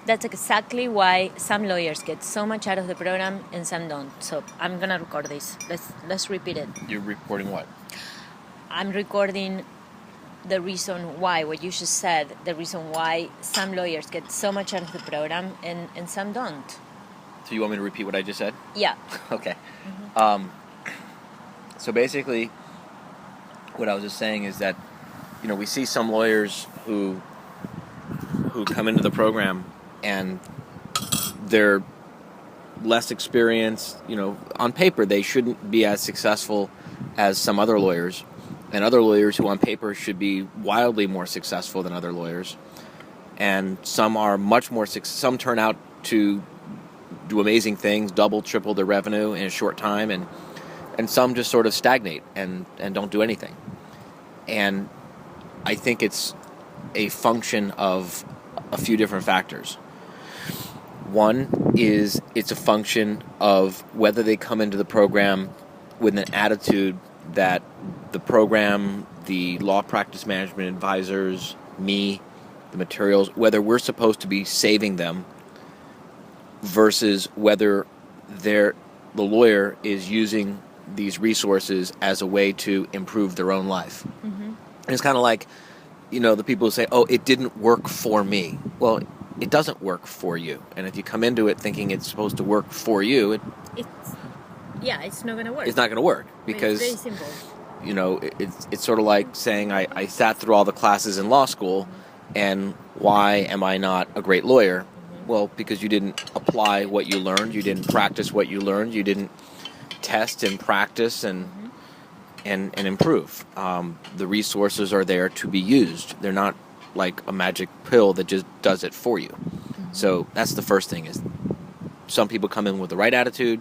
That's exactly why some lawyers get so much out of the program and some don't. So I'm gonna record this. Let's repeat it. You're recording what? I'm recording the reason why, what you just said, the reason why some lawyers get so much out of the program and some don't. So you want me to repeat what I just said? Yeah. Okay. Mm-hmm. So basically, what I was just saying is that, we see some lawyers who come into the program and they're less experienced. On paper they shouldn't be as successful as some other lawyers, and other lawyers who on paper should be wildly more successful than other lawyers. And some are much more some turn out to do amazing things, double, triple their revenue in a short time, and some just sort of stagnate and don't do anything. And I think it's a function of a few different factors. One is it's a function of whether they come into the program with an attitude that the program, the law practice management advisors, me, the materials, whether we're supposed to be saving them versus whether the lawyer is using these resources as a way to improve their own life. Mm-hmm. And it's kind of like, the people who say, oh, it didn't work for me. Well, it doesn't work for you. And if you come into it thinking it's supposed to work for you, it's not going to work. It's not going to work because it's very simple. It's sort of like saying I sat through all the classes in law school, mm-hmm. and why am I not a great lawyer? Mm-hmm. Well, because you didn't apply what you learned, you didn't practice what you learned, you didn't test and practice and improve. The resources are there to be used. They're not like a magic pill that just does it for you. Mm-hmm. So that's the first thing, is some people come in with the right attitude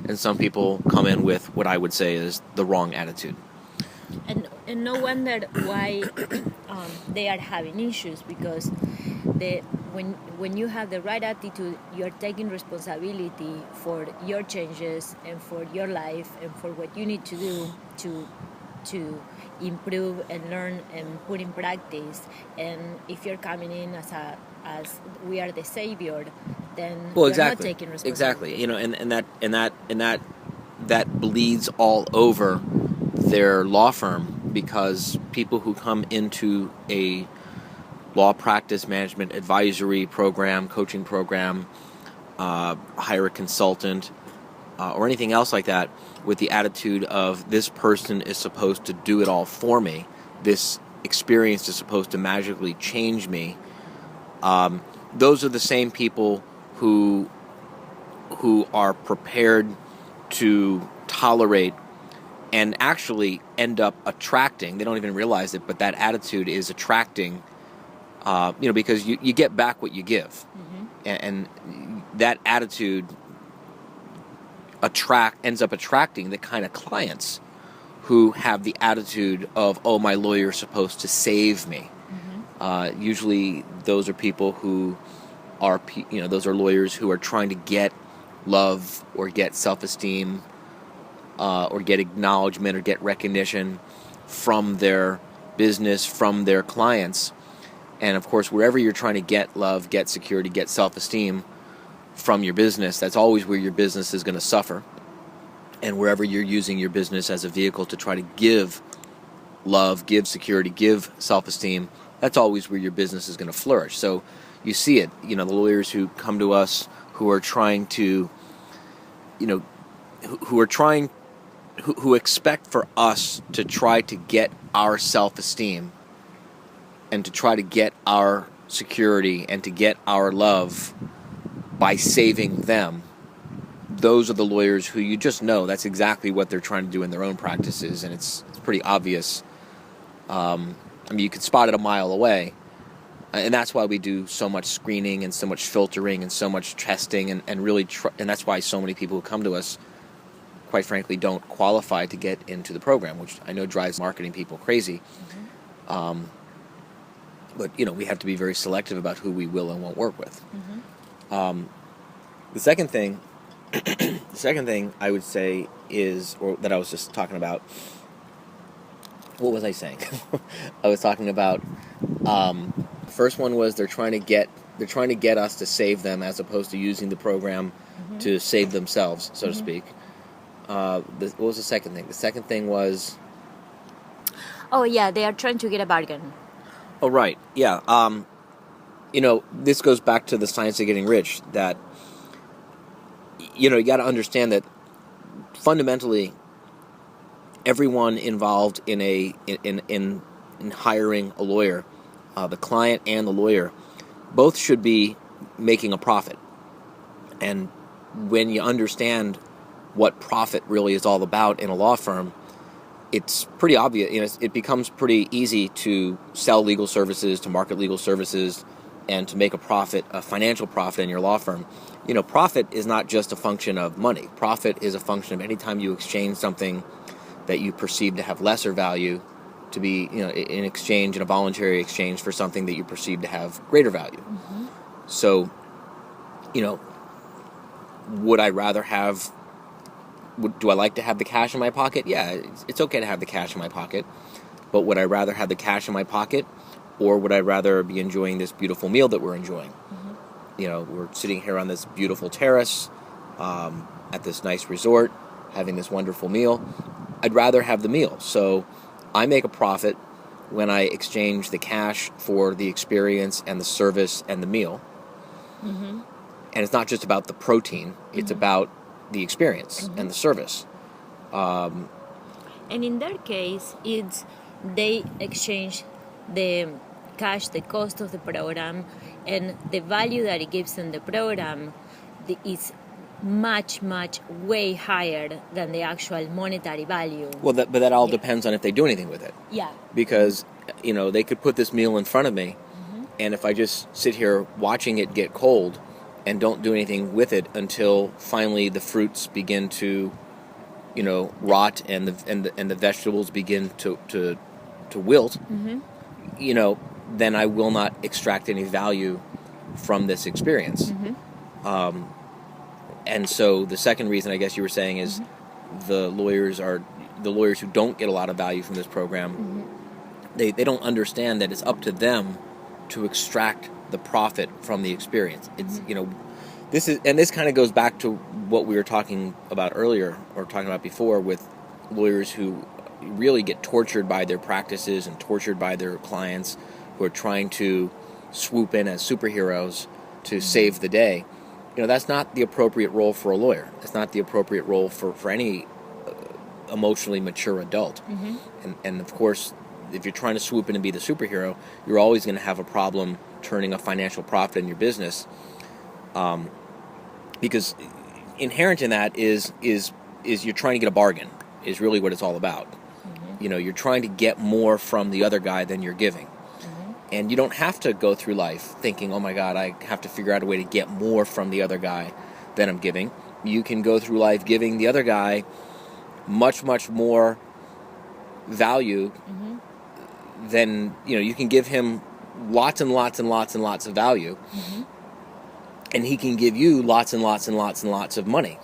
and some people come in with what I would say is the wrong attitude. And no wonder why they are having issues, because when you have the right attitude, you're taking responsibility for your changes and for your life and for what you need to do to improve and learn and put in practice. And if you're coming in as we are the savior, then you're not taking responsibility. Exactly. And that bleeds all over their law firm, because people who come into a law practice management advisory program, coaching program, hire a consultant, or anything else like that, with the attitude of this person is supposed to do it all for me, this experience is supposed to magically change me. Those are the same people who are prepared to tolerate and actually end up attracting. They don't even realize it, but that attitude is attracting. Because you get back what you give, mm-hmm. and that attitude ends up attracting the kind of clients who have the attitude of, oh, my lawyer's supposed to save me. Mm-hmm. Usually those are people who are, those are lawyers who are trying to get love or get self-esteem or get acknowledgement or get recognition from their business, from their clients. And of course, wherever you're trying to get love, get security, get self-esteem from your business, that's always where your business is going to suffer. And wherever you're using your business as a vehicle to try to give love, give security, give self-esteem, that's always where your business is going to flourish. So you see it, the lawyers who come to us who are trying to, who expect for us to try to get our self-esteem and to try to get our security and to get our love by saving them. Those are the lawyers who you just know that's exactly what they're trying to do in their own practices, and it's pretty obvious. You could spot it a mile away, and that's why we do so much screening and so much filtering and so much testing, and really, and that's why so many people who come to us, quite frankly, don't qualify to get into the program, which I know drives marketing people crazy. Mm-hmm. But we have to be very selective about who we will and won't work with. Mm-hmm. The second thing I would say is, or that I was just talking about. What was I saying? I was talking about. First one was they're trying to get trying to get us to save them as opposed to using the program to save themselves, so to speak. What was the second thing? The second thing was... Oh, yeah, they are trying to get a bargain. Oh, right. Yeah. This goes back to the science of getting rich, that, you got to understand that fundamentally everyone involved in hiring a lawyer, the client and the lawyer, both should be making a profit. And when you understand what profit really is all about in a law firm, it's pretty obvious. It becomes pretty easy to sell legal services, to market legal services, and to make a profit, a financial profit in your law firm. Profit is not just a function of money. Profit is a function of any time you exchange something that you perceive to have lesser value to be, in exchange, in a voluntary exchange for something that you perceive to have greater value. So, would I rather have... Do I like to have the cash in my pocket? Yeah, it's okay to have the cash in my pocket. But would I rather have the cash in my pocket, or would I rather be enjoying this beautiful meal that we're enjoying? We're sitting here on this beautiful terrace at this nice resort, having this wonderful meal. I'd rather have the meal. So I make a profit when I exchange the cash for the experience and the service and the meal. And it's not just about the protein. It's about the experience and the service. And in their case, they exchange the cash, the cost of the program, and the value that it gives in the program is much, much way higher than the actual monetary value. Well, but that all depends on if they do anything with it. Yeah. Because, they could put this meal in front of me, and if I just sit here watching it get cold and don't do anything with it until finally the fruits begin to, rot and the vegetables begin to wilt, then I will not extract any value from this experience. And so the second reason, I guess you were saying, is the lawyers who don't get a lot of value from this program. They don't understand that it's up to them to extract the profit from the experience. It's this kind of goes back to what we were talking about earlier, or talking about before, with lawyers who really get tortured by their practices and tortured by their clients, who are trying to swoop in as superheroes to save the day. That's not the appropriate role for a lawyer. It's not the appropriate role for any emotionally mature adult. And of course, if you're trying to swoop in and be the superhero, you're always going to have a problem turning a financial profit in your business, because inherent in that is you're trying to get a bargain, is really what it's all about. You're trying to get more from the other guy than you're giving. And you don't have to go through life thinking, oh my God, I have to figure out a way to get more from the other guy than I'm giving. You can go through life giving the other guy much, much more value than, you can give him lots and lots and lots and lots of value. And he can give you lots and lots and lots and lots of money.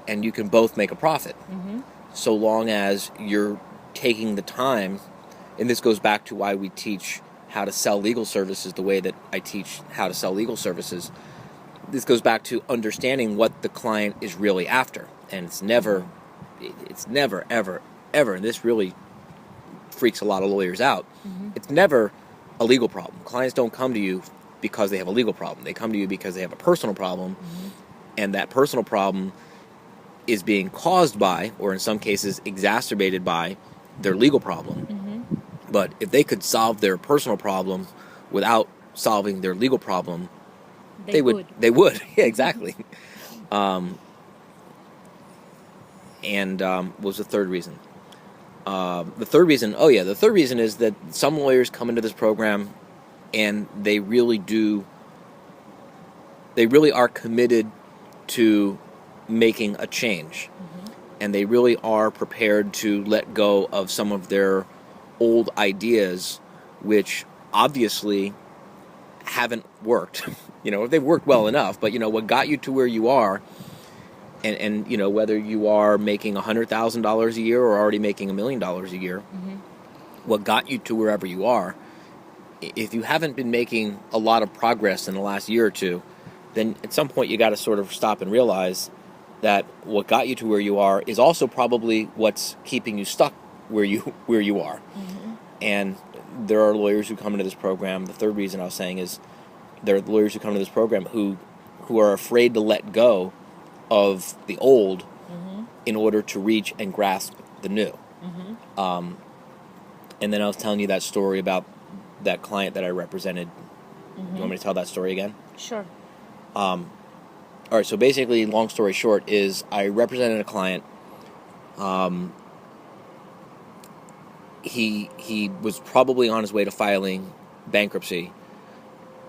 And you can both make a profit. So long as you're taking the time, and this goes back to why we teach how to sell legal services the way that I teach how to sell legal services. This goes back to understanding what the client is really after. And it's never, ever, ever, and this really freaks a lot of lawyers out, it's never a legal problem. Clients don't come to you because they have a legal problem. They come to you because they have a personal problem, and that personal problem is being caused by, or in some cases exacerbated by, their legal problem. But if they could solve their personal problem without solving their legal problem, they would. Yeah, exactly. What was the third reason? The third reason is that some lawyers come into this program and they really are committed to making a change. And they really are prepared to let go of some of their old ideas, which obviously haven't worked. They've worked well enough, but what got you to where you are, and whether you are making $100,000 a year or already making $1 million a year, what got you to wherever you are if you haven't been making a lot of progress in the last year or two, then at some point you got to sort of stop and realize that what got you to where you are is also probably what's keeping you stuck where you are. Mm-hmm. And there are lawyers who come into this program. The third reason I was saying is there are lawyers who come into this program who are afraid to let go of the old Mm-hmm. in order to reach and grasp the new. Mm-hmm. And then I was telling you that story about that client that I represented. Mm-hmm. You want me to tell that story again? Sure. All right, so basically, long story short, is I represented a client. He was probably on his way to filing bankruptcy,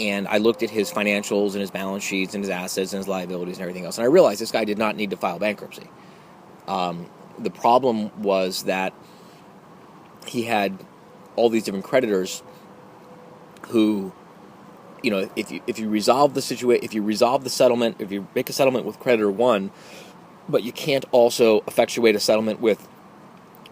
and I looked at his financials and his balance sheets and his assets and his liabilities and everything else, and I realized this guy did not need to file bankruptcy. The problem was that he had all these different creditors who, you know, if you resolve the situation, if you resolve the settlement, if you make a settlement with creditor 1, but you can't also effectuate a settlement with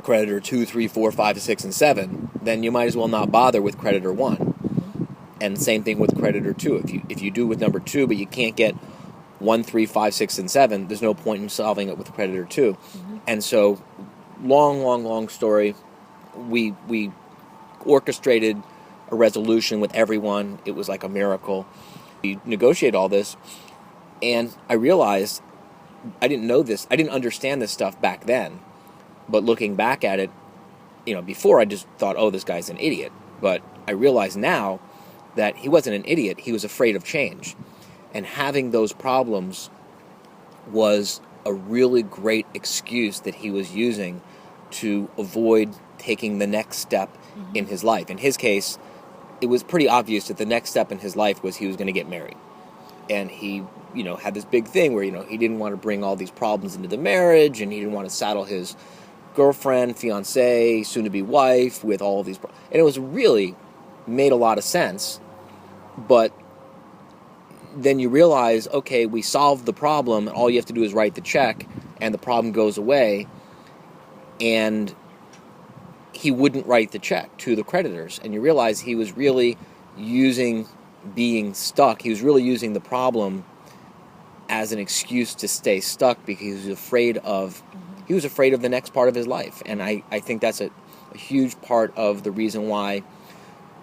creditor 2, 3, 4, 5, 6, and 7, then you might as well not bother with creditor 1. Mm-hmm. And same thing with creditor 2. If you do with number 2, but you can't get 1, 3, 5, 6, and 7, there's no point in solving it with creditor 2. Mm-hmm. And so, long story, we orchestrated a resolution with everyone. It was like a miracle. We negotiated all this, and I realized I didn't know this. I didn't understand this stuff back then. But looking back at it, you know, before I just thought, oh, this guy's an idiot. But I realize now that he wasn't an idiot. He was afraid of change. And having those problems was a really great excuse that he was using to avoid taking the next step Mm-hmm. in his life. In his case, it was pretty obvious that the next step in his life was he was going to get married. And he, you know, had this big thing where, you know, he didn't want to bring all these problems into the marriage, and he didn't want to saddle his girlfriend, fiancée, soon-to-be wife with all of these problems. And it was really made a lot of sense. But then you realize, okay, we solved the problem, and all you have to do is write the check, and the problem goes away. And he wouldn't write the check to the creditors. And you realize he was really using being stuck. He was really using the problem as an excuse to stay stuck because he was afraid of the next part of his life. And I think that's a huge part of the reason why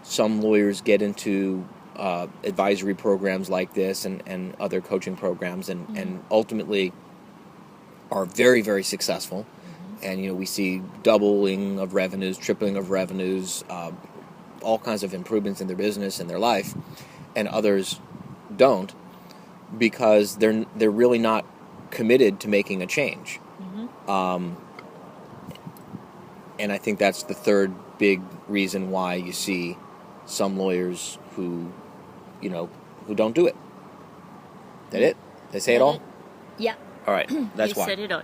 some lawyers get into advisory programs like this and other coaching programs and ultimately are very, very successful. And, you know, we see doubling of revenues, tripling of revenues, all kinds of improvements in their business and their life, and others don't because they're really not committed to making a change. Mm-hmm. And I think that's the third big reason why you see some lawyers who, you know, who don't do it. That it? Did I say it all? Yeah. All right. That's you why. said it all.